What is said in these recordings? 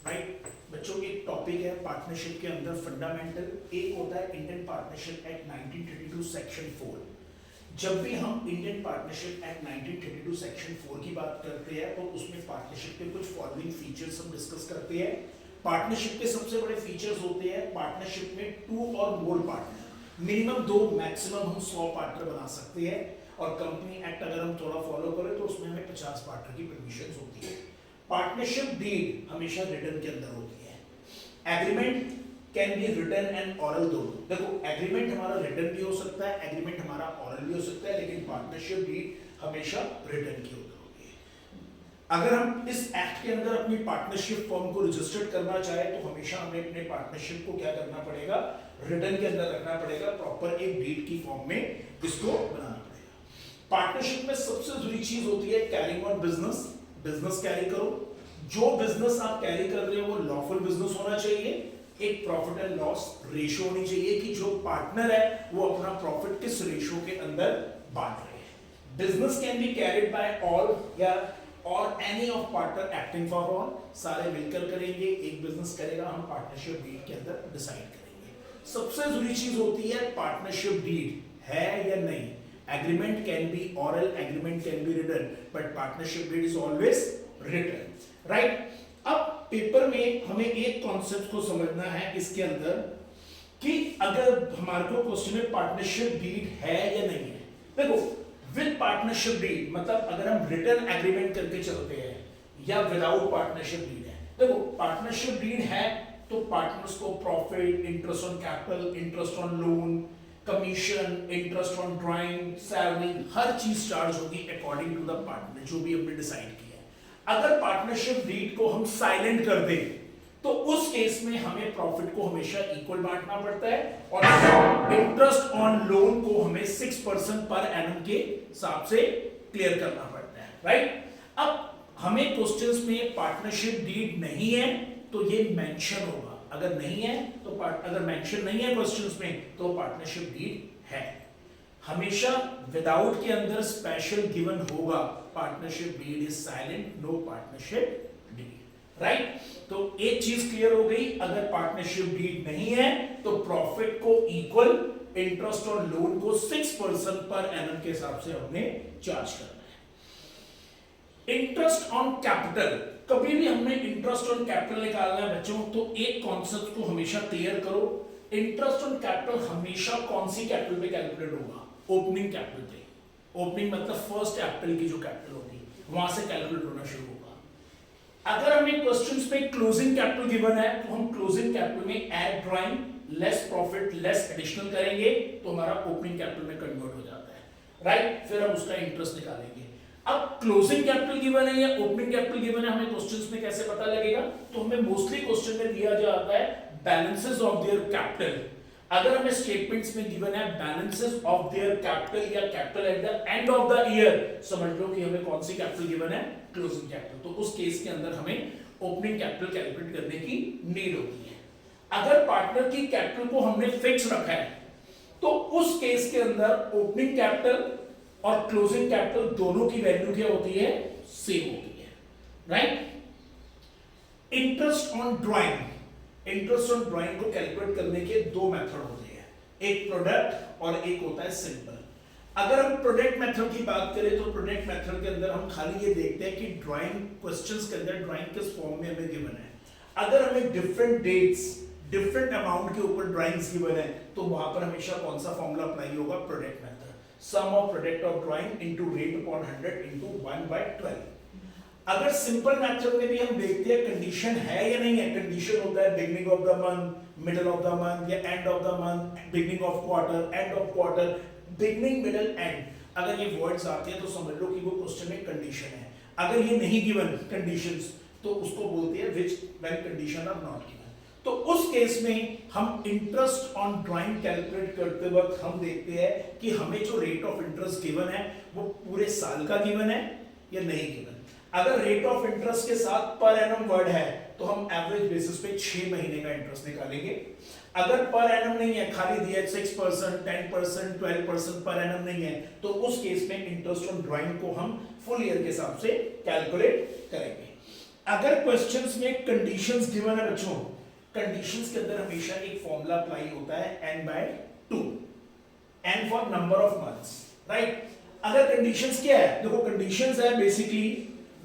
Right बच्चों, एक topic है पार्टनरशिप के अंदर फंडामेंटल। एक होता है इंडियन पार्टनरशिप एक्ट 1932 सेक्शन 4। जब भी हम इंडियन पार्टनरशिप एक्ट 1932 सेक्शन 4 की बात करते हैं तो उसमें पार्टनरशिप के कुछ फॉलोइंग फीचर्स हम डिस्कस करते हैं। पार्टनरशिप के सबसे बड़े फीचर्स होते हैं पार्टनरशिप में 2 और मोर पार्टनर, मिनिमम 2, मैक्सिमम हम 100 पार्टनर बना सकते हैं। और कंपनी एक्ट अगर हम थोड़ा फॉलो करें तो उसमें हमें 50 पार्टनर की परमिशन होती है। पार्टनरशिप डीड हमेशा रिटर्न के अंदर होती है। Agreement can be written and oral दोनों। देखो, एग्रीमेंट हमारा रिटन भी हो सकता है, एग्रीमेंट हमारा ऑरल भी हो सकता है, लेकिन पार्टनरशिप डीड हमेशा रिटन की होती है। अगर हम इस एक्ट के अंदर अपनी पार्टनरशिप फॉर्म को रजिस्टर्ड करना चाहे तो हमेशा हमें अपने पार्टनरशिप को क्या करना पड़ेगा, रिटन के अंदर रखना पड़ेगा, प्रॉपर एक डीड की फॉर्म में इसको बनाना पड़ेगा। पार्टनरशिप में सबसे जरूरी चीज होती है carrying on business. Business carry करो, जो बिजनेस आप कैरी कर रहे हो वो लॉफुल बिजनेस होना चाहिए। एक प्रॉफिट एंड लॉस रेशियो होनी चाहिए कि जो पार्टनर है वो अपना प्रॉफिट किस रेशियो के अंदर बांट रहे हैं। Business can be carried by all या और any of partner acting for all. सारे मिलकर करेंगे, एक बिजनेस करेगा, हम पार्टनरशिप डीड के अंदर डिसाइड करेंगे। सबसे जरूरी चीज होती है पार्टनरशिप डीड है या नहीं। Agreement can be oral, agreement can be written, but partnership deed is always written, right. अब पेपर में हमें एक कॉन्सेप्ट को समझना है इसके अंदर कि अगर हमारे को क्वेश्चन में पार्टनरशिप डीड है या नहीं है। देखो, विद पार्टनरशिप डीड मतलब अगर हम रिटर्न एग्रीमेंट करके चलते हैं या विदाउट पार्टनरशिप डीड है। देखो, पार्टनरशिप डीड है तो पार्टनर्स को profit, interest on capital, interest on loan, commission, interest on drawing, salary, हर चीज चार्ज होगी अकॉर्डिंग टू द पार्टनर जो भी हमने डिसाइड किया है। अगर पार्टनरशिप डीड को हम साइलेंट कर दें तो उस केस में हमें प्रॉफिट को हमेशा इक्वल बांटना पड़ता है और इंटरेस्ट ऑन लोन को हमें 6% पर एनम के हिसाब से क्लियर करना पड़ता है, राइट। अब हमें क्वेश्चंस में पार्टनरशिप डीड नहीं है तो ये मेंशन होगा, अगर नहीं है तो अगर मेंशन नहीं है क्वेश्चंस में तो पार्टनरशिप डीड है। हमेशा विदाउट के अंदर स्पेशल गिवन होगा, partnership deed is silent, no partnership deed, right. तो एक चीज क्लियर हो गई, अगर पार्टनरशिप डीड नहीं है तो प्रॉफिट को इक्वल, इंटरेस्ट ऑन लोन को 6% पर एनम के हिसाब से हमने चार्ज करना है। इंटरेस्ट ऑन कैपिटल, कभी भी हमने इंटरेस्ट ऑन कैपिटल निकालना है बच्चों तो एक कॉन्सेप्ट को हमेशा क्लियर करो। इंटरेस्ट ऑन कैपिटल हमेशा कौन सी कैपिटल पे कैलकुलेट होगा, ओपनिंग कैपिटल पे। ओपनिंग मतलब फर्स्ट कैपिटल की जो कैपिटल होगी वहां से कैलकुलेट होना शुरू होगा। अगर हमें क्वेश्चंस पे क्लोजिंग कैपिटल गिवन है तो हम क्लोजिंग कैपिटल में add drawing, less profit, less additional करेंगे तो हमारा ओपनिंग कैपिटल में कन्वर्ट हो जाता है, राइट। फिर हम उसका इंटरेस्ट निकालेंगे। अब क्लोजिंग कैपिटल गिवन है या ओपनिंग कैपिटल गिवन है, हमें क्वेश्चंस में कैसे पता लगेगा, तो हमें मोस्टली क्वेश्चन में दिया जाता है बैलेंसेस ऑफ देयर कैपिटल। अगर हमें स्टेटमेंट्स में गिवन है बैलेंसेस ऑफ देयर कैपिटल या capital at the end of the year, समझ लो कि हमें कौन सी कैपिटल गिवन है, क्लोजिंग कैपिटल। तो उस केस के अंदर हमें ओपनिंग कैपिटल कैलकुलेट करने की नीड होती है। अगर पार्टनर की कैपिटल को हमने फिक्स रखा है तो उस केस के अंदर ओपनिंग कैपिटल और क्लोजिंग कैपिटल दोनों की वैल्यू क्या होती है, सेम होती है, right. Interest on drawing, interest on drawing को कैलकुलेट करने के 2 मेथड होते हैं, एक प्रोडक्ट और एक होता है सिंपल। अगर हम प्रोडक्ट मेथड की बात करें तो प्रोडक्ट मेथड के अंदर हम खाली ये देखते हैं कि ड्राइंग क्वेश्चंस के अंदर ड्राइंग किस फॉर्म में हमें गिवन है। अगर हमें डिफरेंट डेट्स, डिफरेंट अमाउंट के ऊपर ड्राइंग्स गिवन है तो वहां पर हमेशा कौन सा फॉर्मूला अप्लाई होगा, product method. Sum of product of drawing into rate upon 100 into 1/12। अगर सिंपल मेथड में भी हम देखते हैं कंडीशन है या नहीं है, कंडीशन होता है beginning of the month, middle of the month या end of the month, beginning of quarter, end of quarter, beginning, middle, end. अगर ये वर्ड्स आते हैं तो समझ लो कि वो क्वेश्चन में कंडीशन है। अगर ये नहीं गिवन कंडीशंस तो उसको बोलते हैं which when condition are not given. तो उस केस में हम इंटरेस्ट ऑन ड्राइंग कैलकुलेट करते वक्त हम देखते हैं कि हमें जो रेट ऑफ इंटरेस्ट गिवन है वो पूरे साल का गिवन है या नहीं गिवन। अगर रेट ऑफ इंटरेस्ट के साथ पर एनम वर्ड है तो हम एवरेज बेसिस पे 6 महीने का इंटरेस्ट निकालेंगे। अगर पर एनम नहीं है, खाली दिया 6%, 10%, 12% पर एनम नहीं है तो उस केस में इंटरेस्ट ऑन ड्राइंग को हम फुल ईयर के हिसाब से कैलकुलेट करेंगे। अगर क्वेश्चंस में कंडीशंस गिवन है बच्चों, कंडीशंस के अंदर हमेशा एक फॉर्मूला अप्लाई होता है n/2, n for number of months, right. अगर कंडीशंस क्या है, देखो कंडीशंस है basically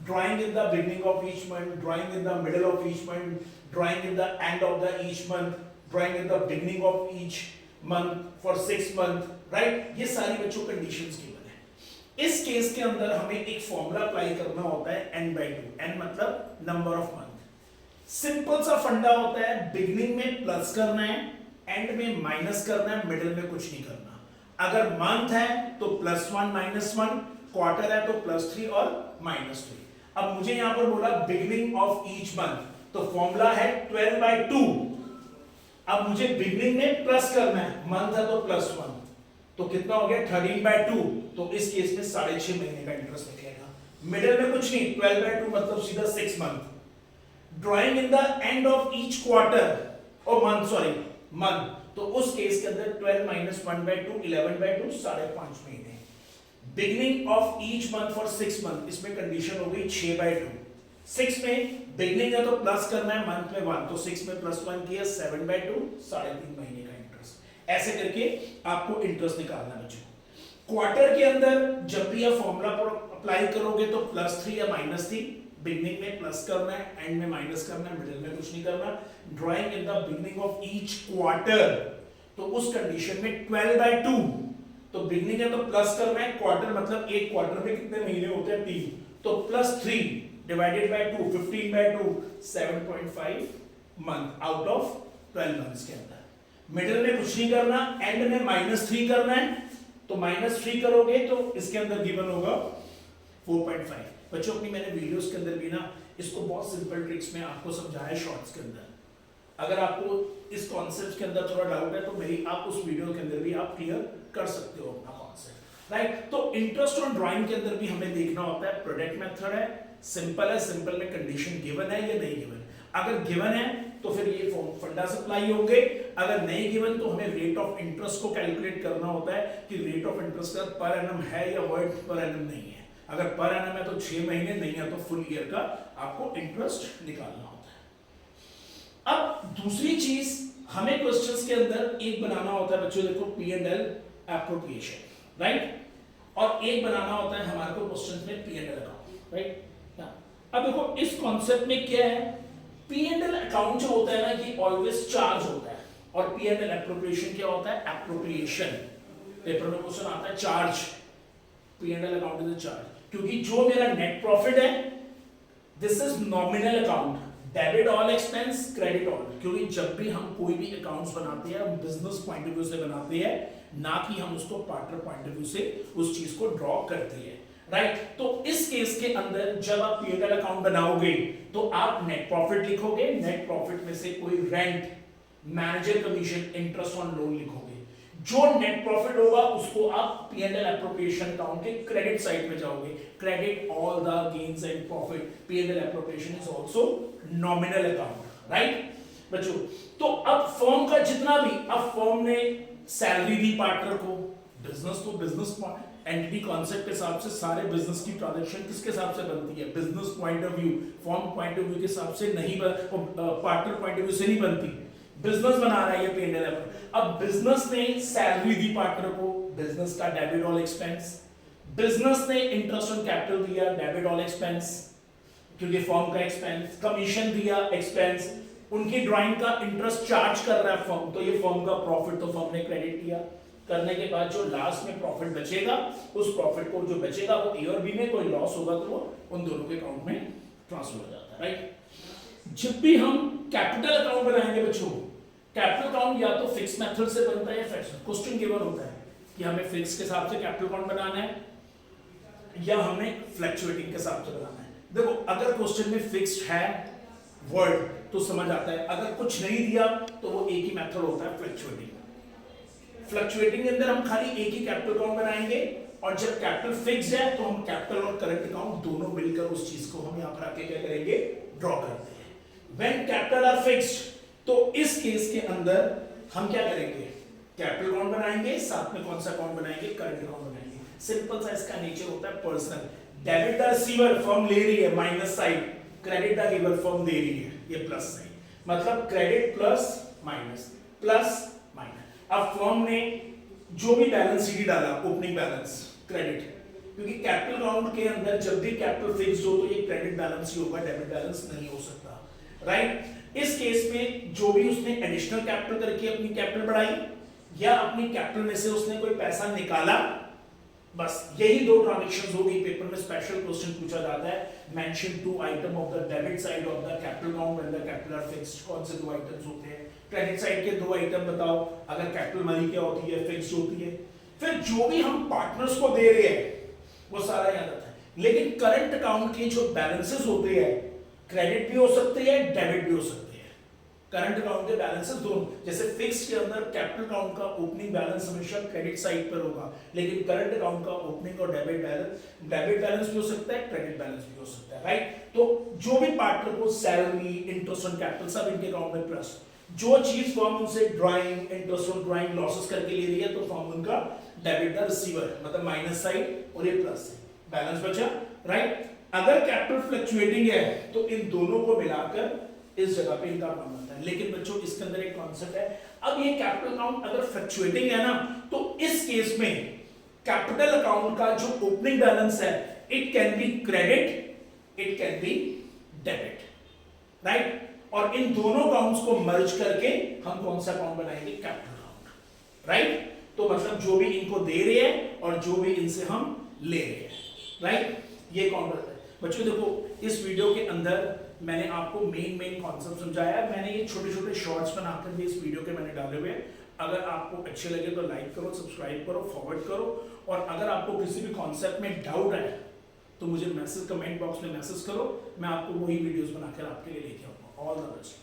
drawing in the beginning of each month, drawing in the middle of each month, drawing in the end of the each month, drawing in the beginning of each month for 6 month, right. ये सारी बच्चों conditions given है। इस case के अंदर हमें एक formula apply करना होता है n/2, n मतलब नंबर ऑफ मंथ। सिंपल सा फंडा होता है, बिगिनिंग में प्लस करना है, एंड में माइनस करना है, मिडिल में कुछ नहीं करना। अगर मंथ है तो +1 -1, क्वार्टर है तो +3 और -3। अब मुझे यहां पर बोला बिगिनिंग ऑफ ईच मंथ, तो फॉर्मूला है 12/2। अब मुझे बिगिनिंग में प्लस करना है, मंथ है तो +1, तो कितना हो गया 13/2। तो इस केस में 6.5 महीने का इंटरेस्ट निकलेगा। मिडिल में कुछ नहीं, 12/2 मतलब सीधा 6 month. Drawing in the end of each quarter और मंथ, तो उस केस के अंदर 12 - 1/2 11/2 5.5 महीने। Beginning of each month for 6 month, इसमें कंडीशन हो गई 6/2। 6 में बिगिनिंग है तो प्लस करना है, मंथ में 1, तो 6 में +1 किया 7/2, 3.5 महीने का इंटरेस्ट। ऐसे करके आपको इंटरेस्ट निकालना है बच्चों। क्वार्टर के अंदर जब भी आप फॉर्मूला अप्लाई करोगे तो +3 या -3, बिगिनिंग में प्लस करना है, एंड में माइनस करना है, मिडिल में कुछ नहीं करना। Drawing in the beginning of each quarter, तो उस कंडीशन में 12/2, तो बिगिनिंग है तो प्लस करना है, क्वार्टर मतलब एक क्वार्टर में कितने महीने होते हैं 3, तो +3 divided by 2 15/2 7.5 month out of 12 months के अंदर। मिडिल में कुछ नहीं करना, एंड में -3 करना है, तो -3 करोगे तो इसके अंदर गिवन होगा 4.5। बच्चों अपनी मैंने वीडियोस के अंदर भी ना इसको बहुत सिंपल ट्रिक्स में आपको समझाया शॉर्ट्स के अंदर। अगर आपको इस कॉन्सेप्ट के अंदर थोड़ा डाउट है तो मेरी आप उस वीडियो के अंदर भी आप क्लियर कर सकते हो अपना कॉन्सेप्ट, राइट। तो इंटरेस्ट ऑन ड्राइंग के अंदर भी हमें देखना होता है प्रोडक्ट मेथड है, सिंपल है, सिंपल में कंडीशन गिवन है या नहीं गिवन। अगर गिवन है तो फिर ये फंडा सप्लाई होंगे, अगर नहीं गिवन तो हमें रेट ऑफ इंटरेस्ट को कैलकुलेट करना होता है कि रेट ऑफ इंटरेस्ट का पर एनम है या वर्ड पर एनम नहीं है। अगर पर एनम है तो 6 महीने, नहीं है तो फुल ईयर का आपको इंटरेस्ट निकालना होता है। अब दूसरी चीज हमें क्वेश्चंस के अंदर एक बनाना होता है बच्चों, देखो P&L एप्रोप्रिएशन, राइट, और एक बनाना होता है हमारे को क्वेश्चंस में P&L अकाउंट, राइट। अब देखो इस कॉन्सेप्ट में क्या है, P&L अकाउंट जो होता है ना कि ऑलवेज चार्ज होता है, और P&L एप्रोप्रिएशन क्या होता है, एप्रोप्रिएशन। पेपर में क्वेश्चन आता है charge, P&L account is a charge, क्योंकि जो मेरा नेट प्रॉफिट है this is nominal account, debit all expense credit all, क्योंकि जब भी हम कोई भी अकाउंट्स बनाते हैं हम बिजनेस पॉइंट ऑफ व्यू से बनाते हैं, ना कि हम उसको पार्टनर पॉइंट ऑफ व्यू से उस चीज को ड्रॉ करते हैं, राइट। तो इस केस के अंदर जब आप P&L अकाउंट बनाओगे तो आप नेट प्रॉफिट लिखोगे, नेट प्रॉफिट में से कोई rent, manager commission, interest on loan लिखोगे। जो नेट प्रॉफिट होगा उसको आप P&L एप्रोप्रिएशन अकाउंट के क्रेडिट साइड में जाओगे, credit all the gains and profit, P&L appropriation is also nominal account, right बच्चों। तो अब फर्म का जितना भी, अब फर्म ने सैलरी दी पार्टनर को, बिजनेस तो बिजनेस एंटिटी कॉन्सेप्ट के हिसाब से सारे बिजनेस की ट्रांजैक्शन किसके हिसाब से बनती है, business point of view, firm point of view के हिसाब से नहीं, पार्टनर पॉइंट ऑफ व्यू से नहीं बनती, बिजनेस बना रहा है ये P&L। अब बिजनेस ने सैलरी दी पार्टनर को, बिजनेस का डेबिट ऑल एक्सपेंस, बिजनेस ने इंटरेस्ट ऑन कैपिटल दिया, डेबिट ऑल एक्सपेंस, क्योंकि फर्म का एक्सपेंस, कमीशन दिया एक्सपेंस, उनकी ड्राइंग का इंटरेस्ट चार्ज कर रहा है फर्म, तो ये फर्म का प्रॉफिट, तो फर्म ने क्रेडिट किया। करने के बाद जो लास्ट में प्रॉफिट बचेगा, उस प्रॉफिट को जो बचेगा वो ए और बी में, कोई लॉस होगा तो वो उन दोनों के अकाउंट में ट्रांसफर हो जाता है, राइट। जब भी हम कैपिटल अकाउंट बनाएंगे बच्चों, कैपिटल अकाउंट या तो फिक्स मेथड से बनता है या फिक्स, क्वेश्चन गिवन होता है कि हमें फिक्स के हिसाब से कैपिटल अकाउंट बनाना है या हमें फ्लक्चुएटिंग के हिसाब से बनाना है। देखो अगर क्वेश्चन में फिक्स्ड है वर्ड तो समझ आता है, अगर कुछ नहीं दिया तो वो एक ही मेथड होता है फ्लक्चुएटिंग। फ्लक्चुएटिंग के अंदर हम खाली एक ही कैपिटल अकाउंट बनाएंगे, और जब कैपिटल फिक्स्ड है तो हम कैपिटल और करंट अकाउंट दोनों मिलकर उस चीज को हम यहां पर आके क्या करेंगे, ड्रॉ करते हैं। व्हेन कैपिटल आर फिक्स्ड, तो इस केस के अंदर हम क्या करेंगे, कैपिटल अकाउंट बनाएंगे, साथ में कौन सा अकाउंट बनाएंगे, करंट अकाउंट बनाएंगे। सिंपल सा इसका नेचर होता है personal. Debit the receiver, firm ले रही है, minus side, credit the giver firm दे रही है, ये प्लस साइन, मतलब क्रेडिट प्लस माइनस अब फर्म ने जो भी बैलेंस शीट डाला, ओपनिंग बैलेंस क्रेडिट, क्योंकि कैपिटल अकाउंट के अंदर जब भी कैपिटल फिक्स हो तो ये क्रेडिट बैलेंस ही होगा, डेबिट बैलेंस नहीं हो सकता, राइट। इस केस में जो भी उसने एडिशनल कैपिटल करके अपनी कैपिटल बढ़ाई या अपनी कैपिटल में से उसने कोई पैसा निकाला, बस यही दो ट्रांजैक्शंस होगी। पेपर में स्पेशल क्वेश्चन पूछा जाता है, mention two item of the debit side of the capital account when the capital are fixed. कौन से दो आइटम्स होते हैं? क्रेडिट साइड के दो आइटम बताओ, अगर कैपिटल मनी क्या होती है, फिक्स्ड होती है। फिर जो भी हम पार्टनर्स को दे रहे हैं वो सारा याद आता है, लेकिन करंट अकाउंट के जो बैलेंसेस होते हैं क्रेडिट भी हो सकते हैं, डेबिट भी हो सकते हैं। करंट अकाउंट के बैलेंसेस दोनों, जैसे फिक्स्ड के अंदर कैपिटल अकाउंट का ओपनिंग बैलेंस हमेशा क्रेडिट साइड पर होगा, लेकिन करंट अकाउंट का ओपनिंग और डेबिट बैलेंस भी हो सकता है, क्रेडिट बैलेंस भी हो सकता है, राइट। तो जो भी पार्टनर को सैलरी, इंटरेस्ट ऑन कैपिटल सब इनके अकाउंट में प्लस, जो चीज फर्म उनसे drawing, interest on drawing losses करके ले रही है तो फर्म उनका डेबिट द रिसीवर, मतलब माइनस साइड और ये प्लस साइड, बैलेंस बचा, राइट। अगर कैपिटल फ्लक्चुएटिंग है तो इन दोनों को मिलाकर इस जगह पे इनका मान बनता है। लेकिन बच्चों इसके अंदर एक कॉन्सेप्ट है, अब ये कैपिटल अकाउंट अगर फ्लक्चुएटिंग है ना, तो इस केस में कैपिटल अकाउंट का जो ओपनिंग बैलेंस है it can be credit, it can be debit, right. और इन दोनों अकाउंट्स को मर्ज करके हम कौन सा अकाउंट बनाएंगे? Capital account, right. तो मतलब जो भी इनको दे रहे हैं और जो भी इनसे हम ले रहे हैं, राइट, ये अकाउंट रहता है। बच्चों देखो इस वीडियो के अंदर मैंने आपको मेन कॉन्सेप्ट समझाया है, मैंने ये छोटे छोटे शॉर्ट्स बनाकर भी इस वीडियो के मैंने डाले हुए हैं। अगर आपको अच्छे लगे तो लाइक करो, सब्सक्राइब करो, फॉरवर्ड करो, और अगर आपको किसी भी कॉन्सेप्ट में डाउट है तो मुझे मैसेज कमेंट बॉक्स में मैसेज करो, मैं आपको वही वीडियोस बनाकर आपके लिए लेके आऊंगा। All the best.